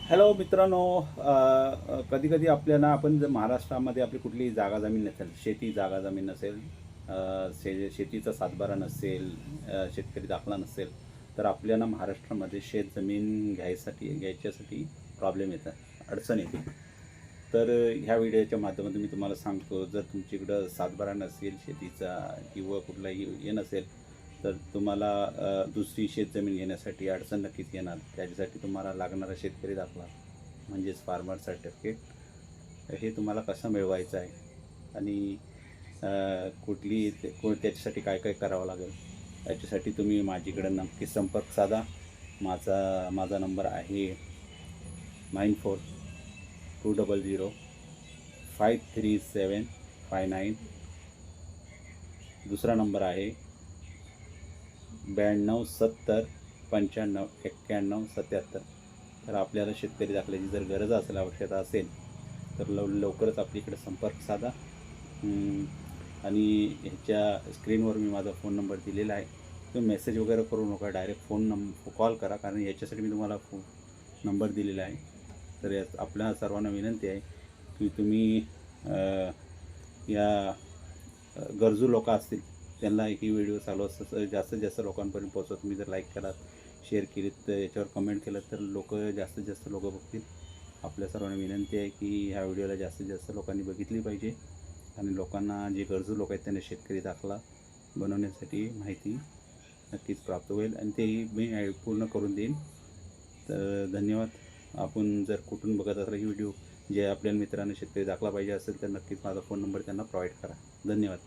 Hello मित्रांनो, कधी कधी आपल्याला आपण जर महाराष्ट्रामध्ये आपली कुठली जागा जमीन नसेल, शेती जागा जमीन नसेल, शेतीचा सातबारा नसेल, शेतकरी दाखला नसेल, तर आपल्याला महाराष्ट्रामध्ये शेत जमीन घ्यायच्यासाठी प्रॉब्लेम येतात, अडचण येते. तर ह्या व्हिडिओच्या माध्यमातून मी तुम्हाला सांगतो, जर तुमच्याकडं सातबारा नसेल शेतीचा किंवा कुठलाही हे नसेल, तर तुम्हाला दुसरी शेतजमीन घेण्यासाठी अडचण नक्कीच येणार. त्याच्यासाठी तुम्हाला लागणारा शेतकरी दाखला म्हणजेच फार्मर सर्टिफिकेट हे तुम्हाला कसं मिळवायचं आहे आणि त्याच्यासाठी काय काय करावं लागेल, याच्यासाठी तुम्ही माझ्याकडे नक्की संपर्क साधा. माझा नंबर आहे 9420053759. दुसरा नंबर आहे 9270959177. तर आपल्याला शेतकरी दाखल्याची जर गरज असेल, आवश्यकता असेल, तर लवकरच आपल्याकडे संपर्क साधा. आणि ह्याच्या स्क्रीनवर मी माझा फ़ोन नंबर दिलेला आहे. तुम्ही मेसेज वगैरे करू नका, डायरेक्ट कॉल करा, कारण याच्यासाठी मी तुम्हाला नंबर दिलेला आहे. तर आपल्या सर्वांना विनंती आहे की तुम्ही या गरजू लोक असतील त्यांना ही व्हिडिओ जास्तीत जास्त लोकांपर्यंत पोहोचवा. तुम्ही जर लाईक केलात, शेअर केलीत, तर याच्यावर कमेंट केलं तर जास्तीत जास्त लोक बघतील. आपल्या सर्वांना विनंती आहे की ह्या व्हिडिओला जास्तीत जास्त लोकांनी बघितली पाहिजे आणि लोकांना, जे गरजू लोक आहेत त्यांना शेतकरी दाखला बनवण्यासाठी माहिती नक्कीच प्राप्त होईल आणि तेही मी पूर्ण करून देईन. तर धन्यवाद. आपण जर कुठून बघत असाल ही व्हिडिओ, जे आपल्या मित्रांना शेतकरी दाखला पाहिजे असेल, तर नक्कीच माझा फ़ोन नंबर त्यांना प्रोव्हाइड करा. धन्यवाद.